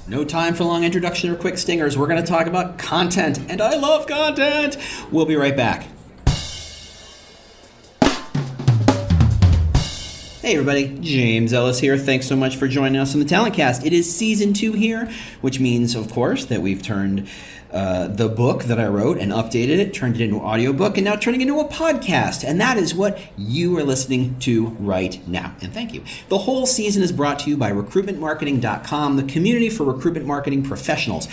No time for long introduction or quick stingers. We're going to talk about content, and I love content. We'll be right back. Hey everybody, James Ellis here. Thanks so much for joining us on the Talent Cast. It is season 2 here, which means, of course, that we've turned the book that I wrote and updated it, turned it into an audiobook, and now turning it into a podcast. And that is what you are listening to right now. And thank you. The whole season is brought to you by recruitmentmarketing.com, the community for recruitment marketing professionals.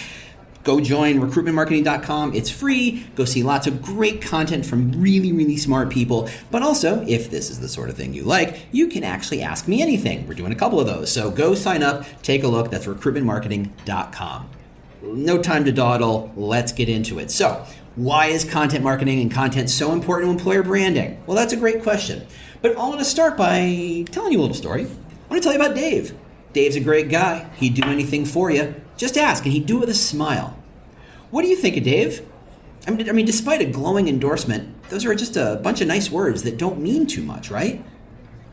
Go join recruitmentmarketing.com. It's free. Go see lots of great content from really, really smart people. But also, if this is the sort of thing you like, you can actually ask me anything. We're doing a couple of those. So go sign up, take a look. That's recruitmentmarketing.com. No time to dawdle. Let's get into it. So, why is content marketing and content so important to employer branding? Well, that's a great question. But I want to start by telling you a little story. I want to tell you about Dave. Dave's a great guy. He'd do anything for you. Just ask, and he'd do it with a smile. What do you think of Dave? I mean, despite a glowing endorsement, those are just a bunch of nice words that don't mean too much, right?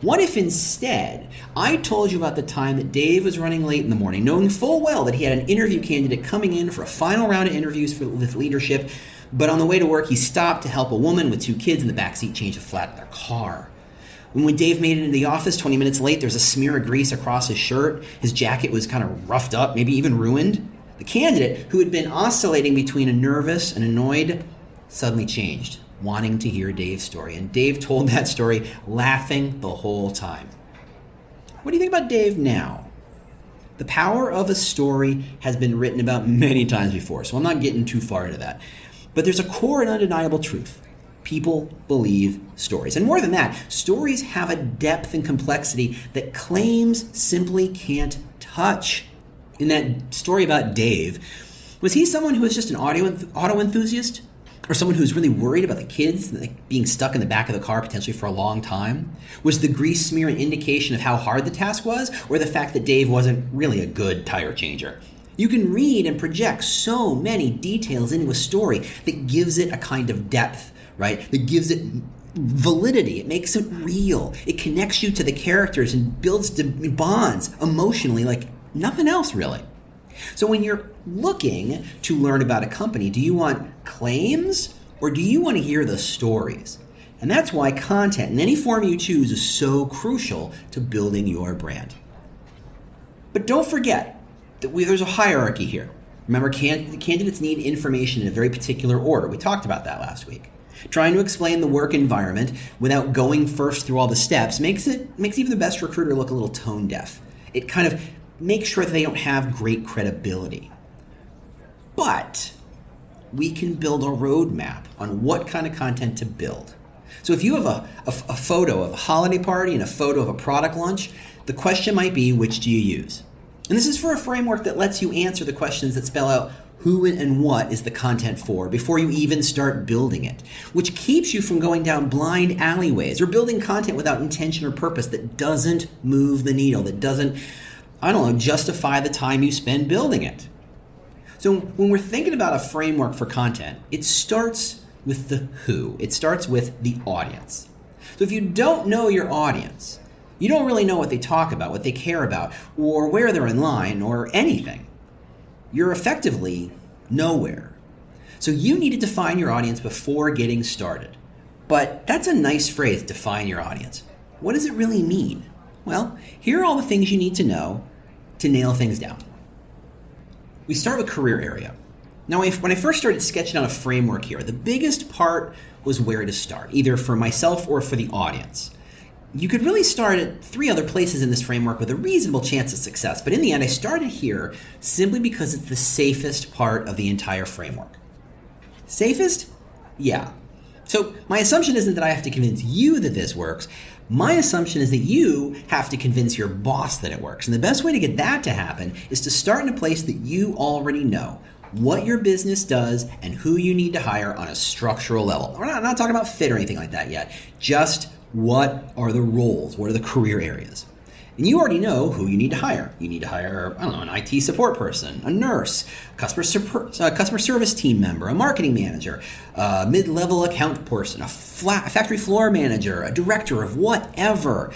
What if instead I told you about the time that Dave was running late in the morning, knowing full well that he had an interview candidate coming in for a final round of interviews with leadership, but on the way to work he stopped to help a woman with 2 kids in the backseat change a flat in their car. And when Dave made it into the office 20 minutes late, there's a smear of grease across his shirt. His jacket was kind of roughed up, maybe even ruined. The candidate, who had been oscillating between a nervous and annoyed, suddenly changed, wanting to hear Dave's story. And Dave told that story, laughing the whole time. What do you think about Dave now? The power of a story has been written about many times before, so I'm not getting too far into that. But there's a core and undeniable truth. People believe stories. And more than that, stories have a depth and complexity that claims simply can't touch. In that story about Dave, was he someone who was just an auto enthusiast? Or someone who's really worried about the kids being stuck in the back of the car potentially for a long time? Was the grease smear an indication of how hard the task was? Or the fact that Dave wasn't really a good tire changer? You can read and project so many details into a story that gives it a kind of depth, right? That gives it validity. It makes it real. It connects you to the characters and builds bonds emotionally like nothing else really. So when you're looking to learn about a company, do you want claims or do you want to hear the stories? And that's why content in any form you choose is so crucial to building your brand. But don't forget that there's a hierarchy here. Remember, candidates need information in a very particular order. We talked about that last week. Trying to explain the work environment without going first through all the steps makes even the best recruiter look a little tone deaf. It kind of makes sure that they don't have great credibility. But we can build a roadmap on what kind of content to build. So if you have a photo of a holiday party and a photo of a product launch, the question might be, which do you use? And this is for a framework that lets you answer the questions that spell out who and what is the content for before you even start building it, which keeps you from going down blind alleyways or building content without intention or purpose that doesn't move the needle, that doesn't, justify the time you spend building it. So when we're thinking about a framework for content, it starts with the who. It starts with the audience. So if you don't know your audience, you don't really know what they talk about, what they care about, or where they're in line, or anything. You're effectively nowhere. So you need to define your audience before getting started. But that's a nice phrase, define your audience. What does it really mean? Well, here are all the things you need to know to nail things down. We start with career area. Now, when I first started sketching out a framework here, the biggest part was where to start, either for myself or for the audience. You could really start at 3 other places in this framework with a reasonable chance of success, but in the end, I started here simply because it's the safest part of the entire framework. Safest? Yeah. So my assumption isn't that I have to convince you that this works. My assumption is that you have to convince your boss that it works. And the best way to get that to happen is to start in a place that you already know, what your business does and who you need to hire on a structural level. I'm not talking about fit or anything like that yet. Just what are the roles? What are the career areas? And you already know who you need to hire. You need to hire, an IT support person, a nurse, customer service team member, a marketing manager, a mid-level account person, a factory floor manager, a director of whatever.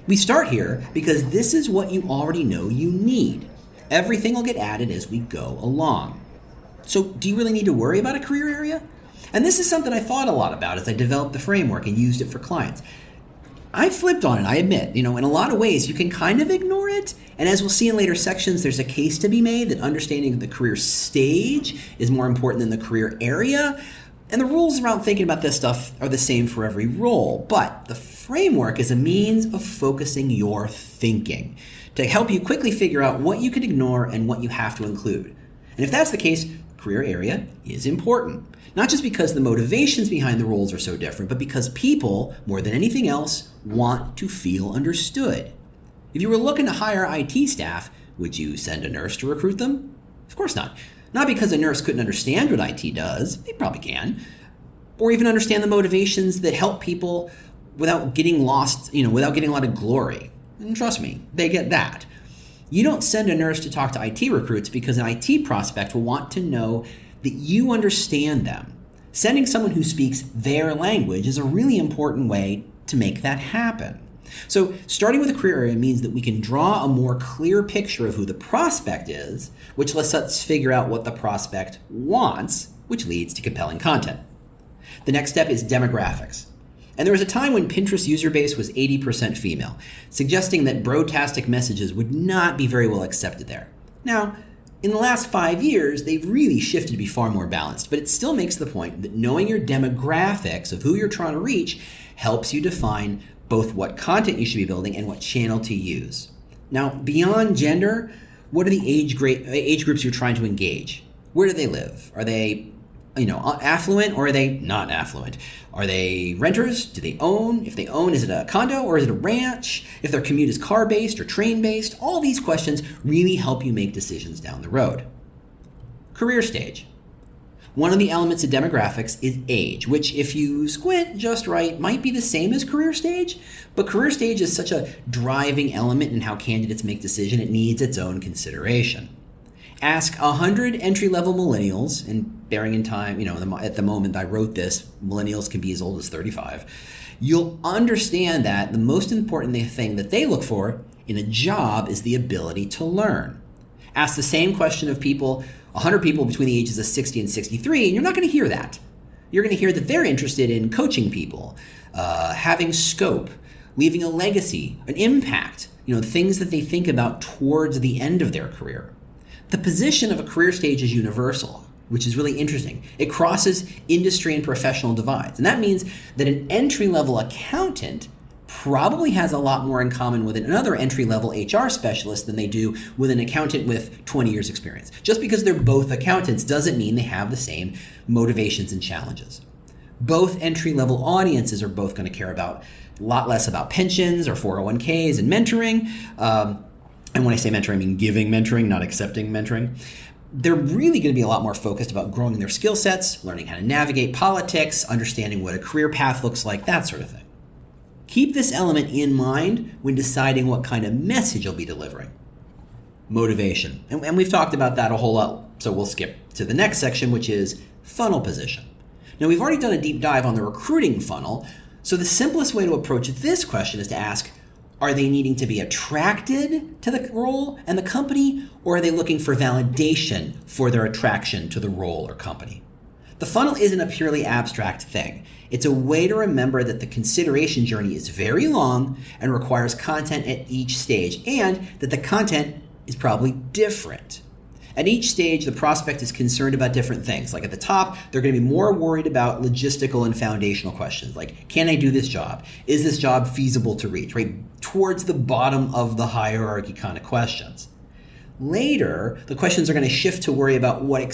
We start here because this is what you already know you need. Everything will get added as we go along. So do you really need to worry about a career area? And this is something I thought a lot about as I developed the framework and used it for clients. I flipped on it, I admit. In a lot of ways, you can kind of ignore it. And as we'll see in later sections, there's a case to be made that understanding the career stage is more important than the career area. And the rules around thinking about this stuff are the same for every role. But the framework is a means of focusing your thinking to help you quickly figure out what you can ignore and what you have to include. And if that's the case, career area is important. Not just because the motivations behind the roles are so different, but because people, more than anything else, want to feel understood. If you were looking to hire IT staff, would you send a nurse to recruit them? Of course not. Not because a nurse couldn't understand what IT does, they probably can, or even understand the motivations that help people without getting lost, without getting a lot of glory. And trust me, they get that. You don't send a nurse to talk to IT recruits because an IT prospect will want to know that you understand them. Sending someone who speaks their language is a really important way to make that happen. So starting with a career area means that we can draw a more clear picture of who the prospect is, which lets us figure out what the prospect wants, which leads to compelling content. The next step is demographics. And there was a time when Pinterest user base was 80% female, suggesting that brotastic messages would not be very well accepted there. Now, in the last 5 years, they've really shifted to be far more balanced, but it still makes the point that knowing your demographics of who you're trying to reach helps you define both what content you should be building and what channel to use. Now, beyond gender, what are the age groups you're trying to engage? Where do they live? Are they affluent or are they not affluent? Are they renters? Do they own? If they own, is it a condo or is it a ranch? If their commute is car-based or train-based, all these questions really help you make decisions down the road. Career stage. One of the elements of demographics is age, which if you squint just right, might be the same as career stage, but career stage is such a driving element in how candidates make decisions, it needs its own consideration. Ask 100 entry-level millennials, and bearing in time, at the moment I wrote this, millennials can be as old as 35. You'll understand that the most important thing that they look for in a job is the ability to learn. Ask the same question of 100 people between the ages of 60 and 63, and you're not going to hear that. You're going to hear that they're interested in coaching people, having scope, leaving a legacy, an impact, things that they think about towards the end of their career. The position of a career stage is universal, which is really interesting. It crosses industry and professional divides. And that means that an entry-level accountant probably has a lot more in common with another entry-level HR specialist than they do with an accountant with 20 years experience. Just because they're both accountants doesn't mean they have the same motivations and challenges. Both entry-level audiences are both going to care about a lot less about pensions or 401ks and mentoring. And when I say mentoring, I mean giving mentoring, not accepting mentoring. They're really going to be a lot more focused about growing their skill sets, learning how to navigate politics, understanding what a career path looks like, that sort of thing. Keep this element in mind when deciding what kind of message you'll be delivering. Motivation. And we've talked about that a whole lot, so we'll skip to the next section, which is funnel position. Now, we've already done a deep dive on the recruiting funnel, so the simplest way to approach this question is to ask, are they needing to be attracted to the role and the company, or are they looking for validation for their attraction to the role or company? The funnel isn't a purely abstract thing. It's a way to remember that the consideration journey is very long and requires content at each stage, and that the content is probably different. At each stage, the prospect is concerned about different things. Like at the top, they're going to be more worried about logistical and foundational questions, like, can I do this job? Is this job feasible to reach? Right towards the bottom of the hierarchy kind of questions. Later, the questions are going to shift to worry about what the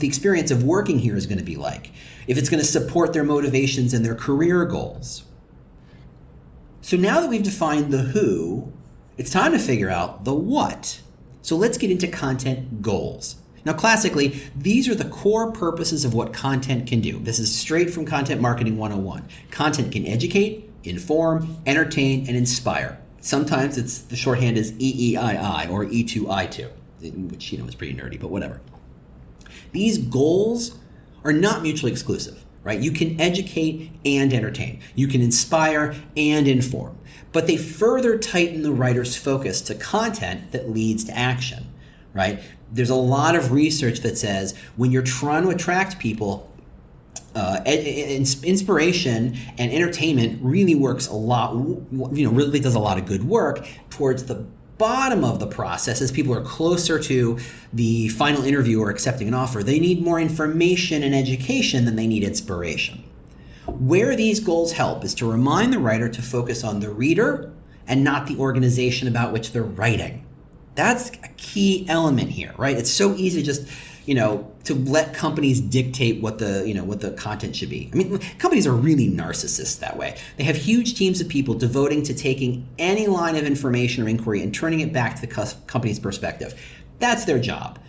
experience of working here is going to be like, if it's going to support their motivations and their career goals. So now that we've defined the who, it's time to figure out the what. So let's get into content goals. Now, classically, these are the core purposes of what content can do. This is straight from Content Marketing 101. Content can educate, inform, entertain, and inspire. Sometimes the shorthand is EEII or E2I2, which is pretty nerdy, but whatever. These goals are not mutually exclusive, right? You can educate and entertain. You can inspire and inform. But they further tighten the writer's focus to content that leads to action. right? There's a lot of research that says when you're trying to attract people, inspiration and entertainment really works a lot, really does a lot of good work towards the bottom of the process as people are closer to the final interview or accepting an offer. They need more information and education than they need inspiration. Where these goals help is to remind the writer to focus on the reader and not the organization about which they're writing. That's a key element here, right? It's so easy to just, to let companies dictate what the content should be. I mean, companies are really narcissists that way. They have huge teams of people devoting to taking any line of information or inquiry and turning it back to the company's perspective. That's their job.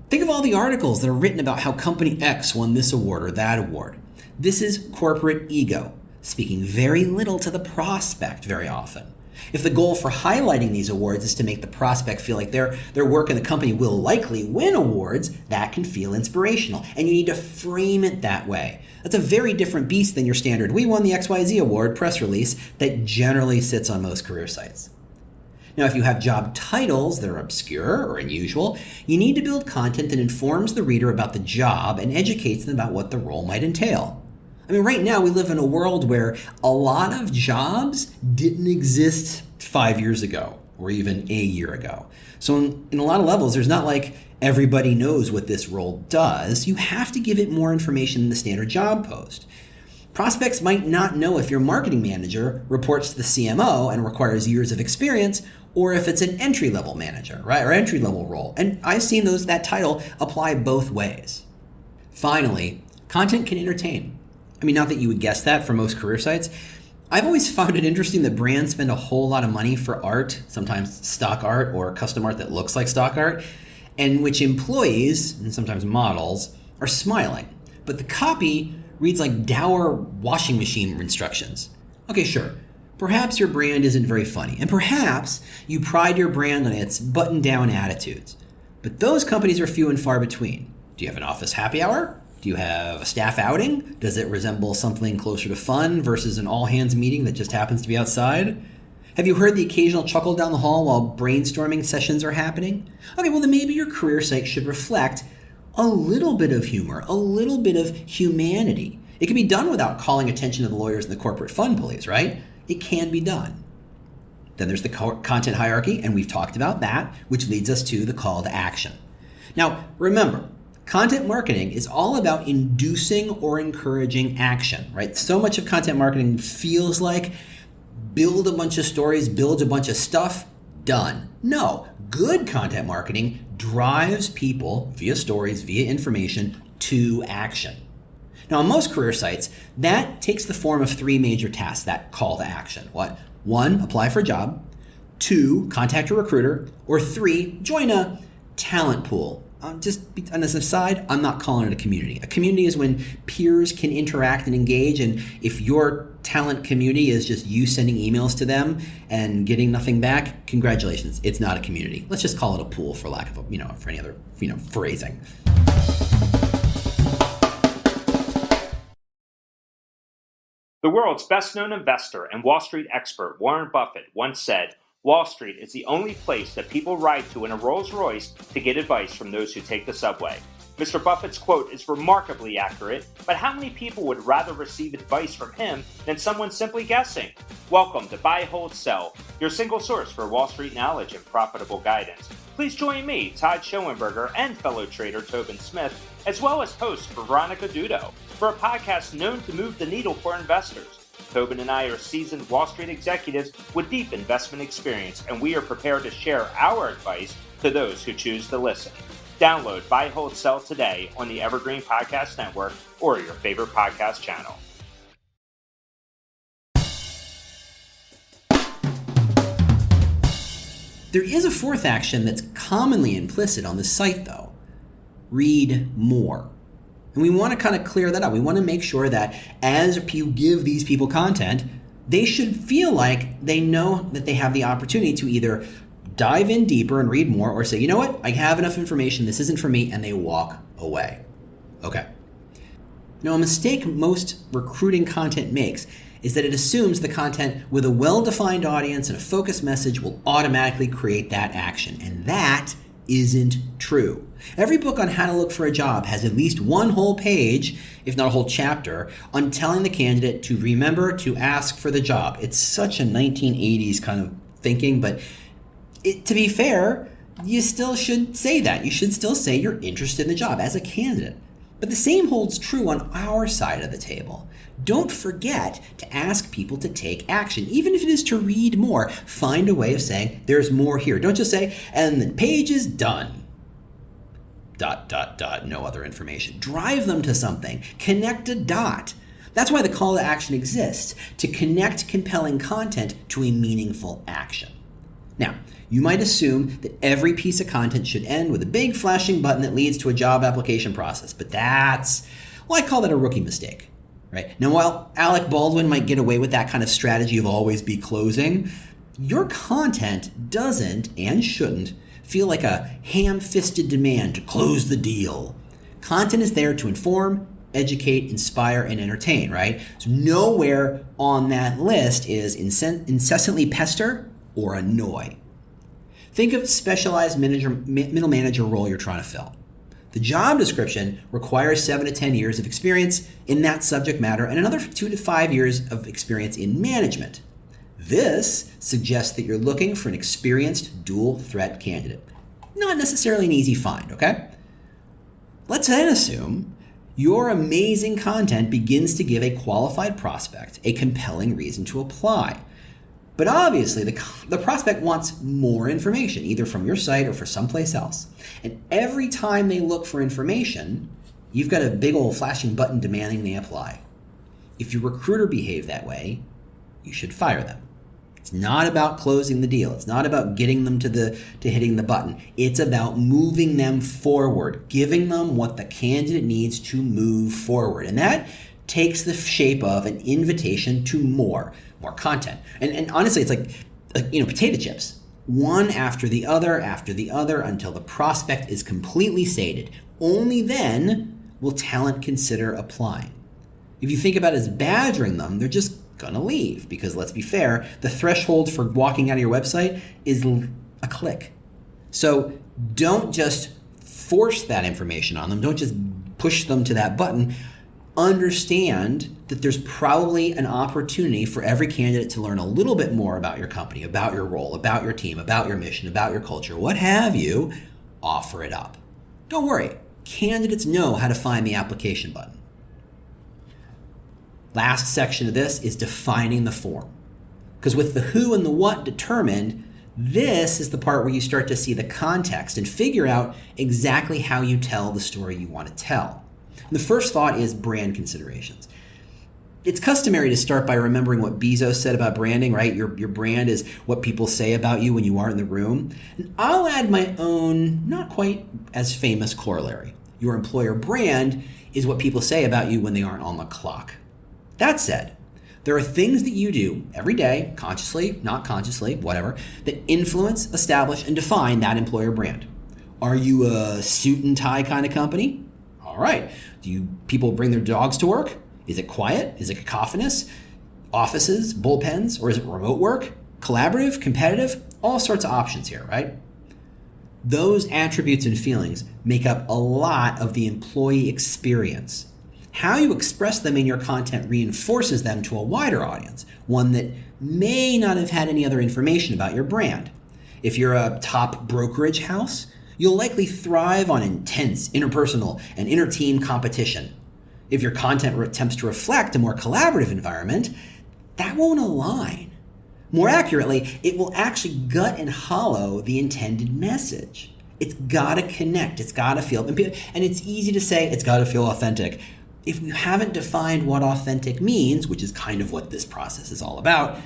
Think of all the articles that are written about how company X won this award or that award. This is corporate ego, speaking very little to the prospect very often. If the goal for highlighting these awards is to make the prospect feel like their work in the company will likely win awards, that can feel inspirational, and you need to frame it that way. That's a very different beast than your standard "we won the XYZ award" press release that generally sits on most career sites. Now, if you have job titles that are obscure or unusual, you need to build content that informs the reader about the job and educates them about what the role might entail. I mean, right now we live in a world where a lot of jobs didn't exist 5 years ago or even a year ago. So in a lot of levels, there's not like everybody knows what this role does. You have to give it more information than the standard job post. Prospects might not know if your marketing manager reports to the CMO and requires years of experience, or if it's an entry-level manager, right, or entry-level role. And I've seen that title apply both ways. Finally, content can entertain. I mean, not that you would guess that for most career sites. I've always found it interesting that brands spend a whole lot of money for art, sometimes stock art or custom art that looks like stock art, and which employees, and sometimes models, are smiling. But the copy reads like dour washing machine instructions. Okay, sure. Perhaps your brand isn't very funny, and perhaps you pride your brand on its button-down attitudes. But those companies are few and far between. Do you have an office happy hour? Do you have a staff outing? Does it resemble something closer to fun versus an all-hands meeting that just happens to be outside? Have you heard the occasional chuckle down the hall while brainstorming sessions are happening? Okay, well then maybe your career site should reflect a little bit of humor, a little bit of humanity. It can be done without calling attention to the lawyers and the corporate fund police, right? It can be done. Then there's the content hierarchy, and we've talked about that, which leads us to the call to action. Now, remember, content marketing is all about inducing or encouraging action, right? So much of content marketing feels like build a bunch of stories, build a bunch of stuff, done. No, good content marketing drives people via stories, via information to action. Now, on most career sites, that takes the form of 3 major tasks, that call to action. What? 1, apply for a job. 2, contact a recruiter. Or 3, join a talent pool. Just on this aside, I'm not calling it a community. A community is when peers can interact and engage, and if your talent community is just you sending emails to them and getting nothing back, congratulations, it's not a community. Let's just call it a pool for lack of for any other phrasing. The world's best-known investor and Wall Street expert Warren Buffett once said, "Wall Street is the only place that people ride to in a Rolls-Royce to get advice from those who take the subway." Mr. Buffett's quote is remarkably accurate, but how many people would rather receive advice from him than someone simply guessing? Welcome to Buy, Hold, Sell, your single source for Wall Street knowledge and profitable guidance. Please join me, Todd Schoenberger, and fellow trader Tobin Smith, as well as host Veronica Dudo, for a podcast known to move the needle for investors. Tobin and I are seasoned Wall Street executives with deep investment experience, and we are prepared to share our advice to those who choose to listen. Download Buy, Hold, Sell today on the Evergreen Podcast Network or your favorite podcast channel. There is a 4th action that's commonly implicit on the site, though. Read more. And we want to kind of clear that up. We want to make sure that as you give these people content, they should feel like they know that they have the opportunity to either dive in deeper and read more, or say, you know what, I have enough information, this isn't for me, and they walk away. Okay. Now, a mistake most recruiting content makes is that it assumes the content with a well-defined audience and a focused message will automatically create that action, and that isn't true. Every book on how to look for a job has at least one whole page, if not a whole chapter, on telling the candidate to remember to ask for the job. It's such a 1980s kind of thinking, but to be fair, you still should say that. You should still say you're interested in the job as a candidate. But the same holds true on our side of the table. Don't forget to ask people to take action, even if it is to read more. Find a way of saying, there's more here. Don't just say, and the page is done. ... No other information. Drive them to something. Connect a dot. That's why the call to action exists, to connect compelling content to a meaningful action. Now, you might assume that every piece of content should end with a big flashing button that leads to a job application process, but I call that a rookie mistake. Right? Now, while Alec Baldwin might get away with that kind of strategy of always be closing, your content doesn't and shouldn't feel like a ham-fisted demand to close the deal. Content is there to inform, educate, inspire, and entertain, right? So nowhere on that list is incessantly pester or annoy. Think of specialized middle manager role you're trying to fill. The job description requires 7 to 10 years of experience in that subject matter and another 2 to 5 years of experience in management. This suggests that you're looking for an experienced dual threat candidate. Not necessarily an easy find, okay? Let's then assume your amazing content begins to give a qualified prospect a compelling reason to apply. But obviously, the prospect wants more information, either from your site or for someplace else. And every time they look for information, you've got a big old flashing button demanding they apply. If your recruiter behaved that way, you should fire them. It's not about closing the deal. It's not about getting them to hitting the button. It's about moving them forward, giving them what the candidate needs to move forward. And that takes the shape of an invitation to more content. And honestly, it's like potato chips. One after the other until the prospect is completely sated. Only then will talent consider applying. If you think about it as badgering them, they're just gonna leave because let's be fair, the threshold for walking out of your website is a click. So don't just force that information on them. Don't just push them to that button. Understand that there's probably an opportunity for every candidate to learn a little bit more about your company, about your role, about your team, about your mission, about your culture, what have you. Offer it up. Don't worry, candidates know how to find the application button. Last section of this is defining the form. Because with the who and the what determined, this is the part where you start to see the context and figure out exactly how you tell the story you want to tell. And the first thought is brand considerations. It's customary to start by remembering what Bezos said about branding, right? Your brand is what people say about you when you aren't in the room. And I'll add my own, not quite as famous corollary. Your employer brand is what people say about you when they aren't on the clock. That said, there are things that you do every day, consciously, not consciously, whatever, that influence, establish, and define that employer brand. Are you a suit and tie kind of company? All right. Do people bring their dogs to work? Is it quiet? Is it cacophonous? Offices, bullpens, or is it remote work? Collaborative, competitive? All sorts of options here, right? Those attributes and feelings make up a lot of the employee experience. How you express them in your content reinforces them to a wider audience, one that may not have had any other information about your brand. If you're a top brokerage house, you'll likely thrive on intense interpersonal and inter-team competition. If your content attempts to reflect a more collaborative environment, that won't align. More accurately, it will actually gut and hollow the intended message. It's gotta connect, it's gotta feel, and it's easy to say it's gotta feel authentic. If you haven't defined what authentic means, which is kind of what this process is all about,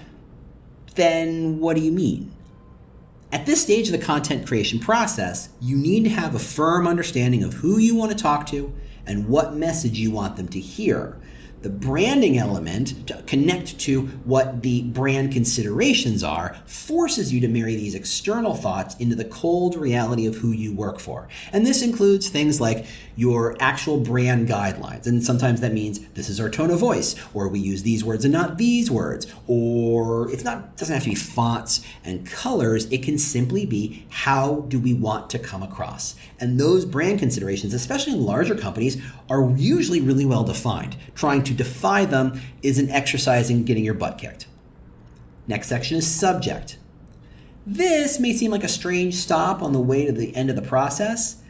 then what do you mean? At this stage of the content creation process, you need to have a firm understanding of who you want to talk to and what message you want them to hear. The branding element, to connect to what the brand considerations are, forces you to marry these external thoughts into the cold reality of who you work for. And this includes things like your actual brand guidelines. And sometimes that means this is our tone of voice, or we use these words and not these words, or it doesn't have to be fonts and colors. It can simply be, how do we want to come across? And those brand considerations, especially in larger companies, are usually really well defined. Trying to defy them is an exercise in getting your butt kicked. Next section is subject. This may seem like a strange stop on the way to the end of the process,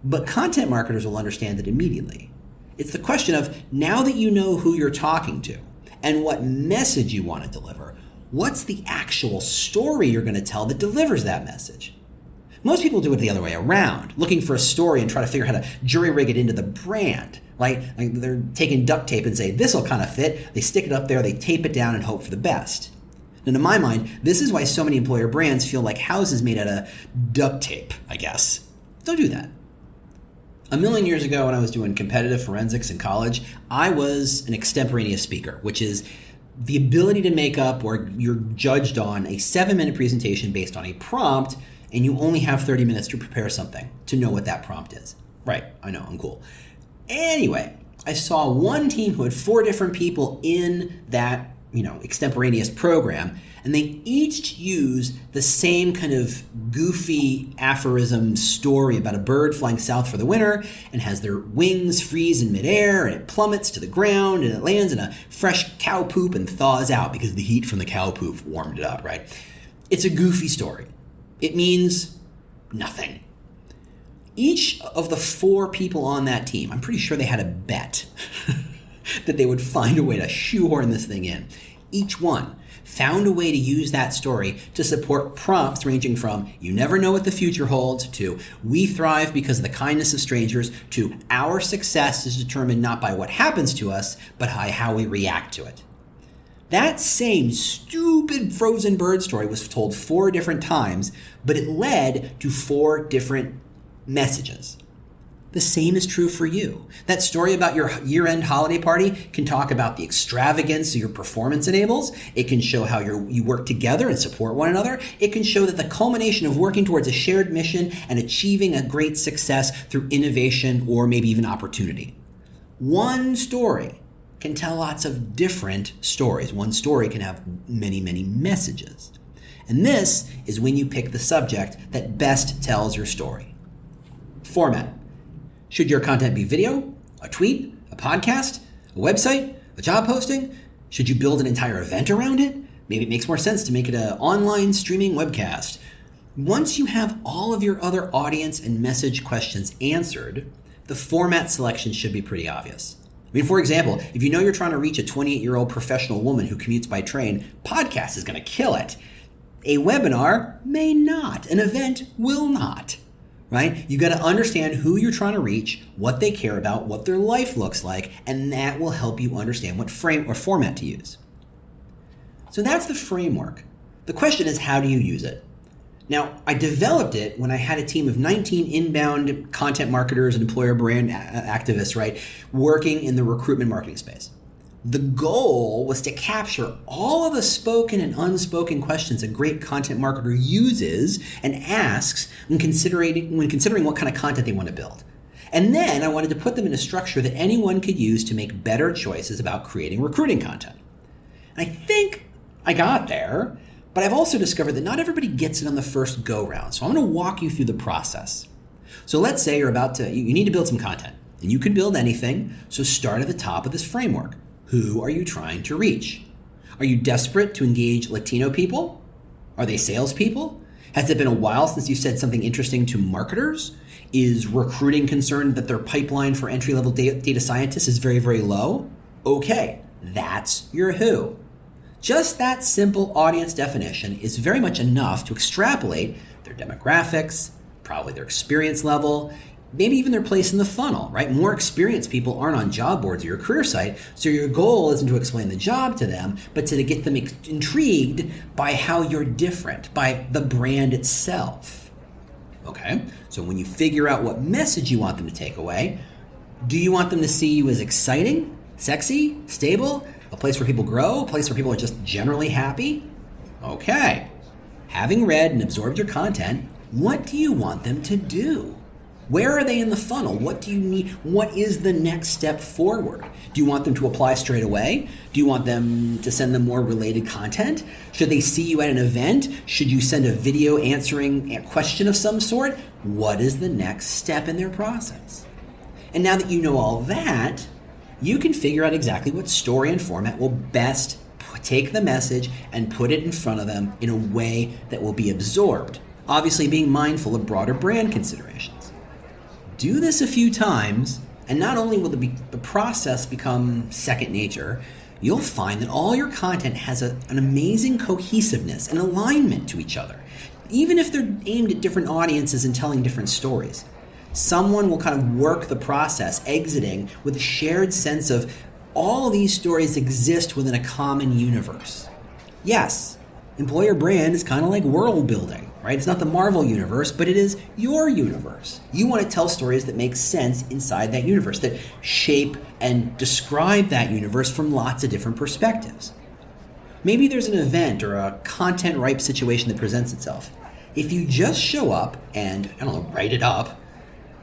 but content marketers will understand it immediately. It's the question of, now that you know who you're talking to and what message you want to deliver, what's the actual story you're going to tell that delivers that message? Most people do it the other way around, looking for a story and try to figure out how to jury-rig it into the brand. Like they're taking duct tape and say, this will kind of fit. They stick it up there, they tape it down and hope for the best. And to my mind, this is why so many employer brands feel like houses made out of duct tape, I guess. Don't do that. A million years ago when I was doing competitive forensics in college, I was an extemporaneous speaker, which is the ability to make up, or you're judged on, a 7-minute presentation based on a prompt, and you only have 30 minutes to prepare something to know what that prompt is. Right, I know, I'm cool. Anyway, I saw one team who had 4 different people in that, extemporaneous program, and they each use the same kind of goofy aphorism story about a bird flying south for the winter and has their wings freeze in midair and it plummets to the ground and it lands in a fresh cow poop and thaws out because the heat from the cow poop warmed it up, right? It's a goofy story. It means nothing. Each of the 4 people on that team, I'm pretty sure they had a bet that they would find a way to shoehorn this thing in. Each one found a way to use that story to support prompts ranging from, you never know what the future holds, to we thrive because of the kindness of strangers, to our success is determined not by what happens to us, but by how we react to it. That same stupid frozen bird story was told 4 different times, but it led to 4 different messages. The same is true for you. That story about your year-end holiday party can talk about the extravagance your performance enables. It can show how you work together and support one another. It can show that the culmination of working towards a shared mission and achieving a great success through innovation or maybe even opportunity. One story can tell lots of different stories. One story can have many, many messages. And this is when you pick the subject that best tells your story. Format. Should your content be video, a tweet, a podcast, a website, a job posting? Should you build an entire event around it? Maybe it makes more sense to make it an online streaming webcast. Once you have all of your other audience and message questions answered, the format selection should be pretty obvious. For example, if you know you're trying to reach a 28-year-old professional woman who commutes by train, podcast is going to kill it. A webinar may not. An event will not. Right? You got to understand who you're trying to reach, what they care about, what their life looks like, and that will help you understand what frame or format to use. So that's the framework. The question is, how do you use it? Now, I developed it when I had a team of 19 inbound content marketers and employer brand activists, right, working in the recruitment marketing space. The goal was to capture all of the spoken and unspoken questions a great content marketer uses and asks when considering what kind of content they want to build. And then I wanted to put them in a structure that anyone could use to make better choices about creating recruiting content. And I think I got there, but I've also discovered that not everybody gets it on the first go round. So I'm going to walk you through the process. So let's say you need to build some content, and you can build anything. So start at the top of this framework. Who are you trying to reach? Are you desperate to engage Latino people? Are they salespeople? Has it been a while since you said something interesting to marketers? Is recruiting concerned that their pipeline for entry-level data scientists is very, very low? Okay, that's your who. Just that simple audience definition is very much enough to extrapolate their demographics, probably their experience level, maybe even their place in the funnel, right? More experienced people aren't on job boards or your career site, so your goal isn't to explain the job to them, but to get them intrigued by how you're different, by the brand itself. Okay, so when you figure out what message you want them to take away, do you want them to see you as exciting, Sexy? Stable? A place where people grow? A place where people are just generally happy? Okay. Having read and absorbed your content, what do you want them to do? Where are they in the funnel? What do you need? What is the next step forward? Do you want them to apply straight away? Do you want them to send them more related content? Should they see you at an event? Should you send a video answering a question of some sort? What is the next step in their process? And now that you know all that, you can figure out exactly what story and format will best take the message and put it in front of them in a way that will be absorbed, obviously being mindful of broader brand considerations. Do this a few times, and not only will the process become second nature, you'll find that all your content has an amazing cohesiveness and alignment to each other, even if they're aimed at different audiences and telling different stories. Someone will kind of work the process, exiting with a shared sense of all these stories exist within a common universe. Yes, employer brand is kind of like world building, right? It's not the Marvel universe, but it is your universe. You want to tell stories that make sense inside that universe, that shape and describe that universe from lots of different perspectives. Maybe there's an event or a content-ripe situation that presents itself. If you just show up and, write it up,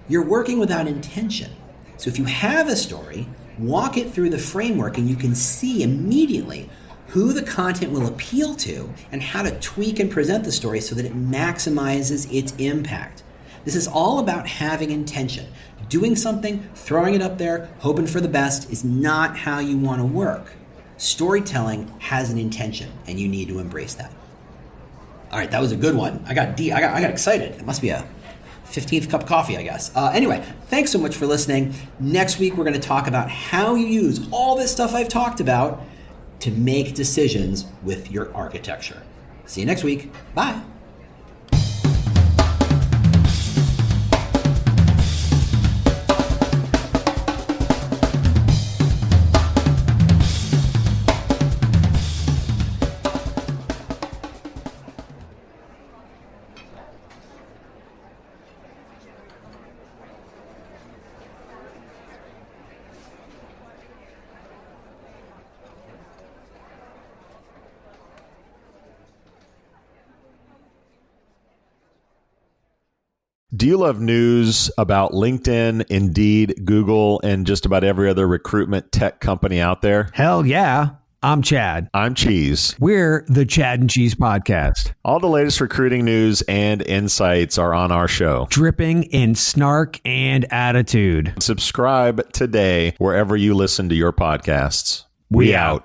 you're working without intention. So if you have a story, walk it through the framework and you can see immediately who the content will appeal to and how to tweak and present the story so that it maximizes its impact. This is all about having intention. Doing something, throwing it up there, hoping for the best is not how you want to work. Storytelling has an intention and you need to embrace that. All right, that was a good one. I got excited. It must be a 15th cup of coffee, I guess. Anyway, thanks so much for listening. Next week, we're going to talk about how you use all this stuff I've talked about to make decisions with your architecture. See you next week. Bye. Do you love news about LinkedIn, Indeed, Google, and just about every other recruitment tech company out there? Hell yeah. I'm Chad. I'm Cheese. We're the Chad and Cheese Podcast. All the latest recruiting news and insights are on our show. Dripping in snark and attitude. Subscribe today wherever you listen to your podcasts. We out.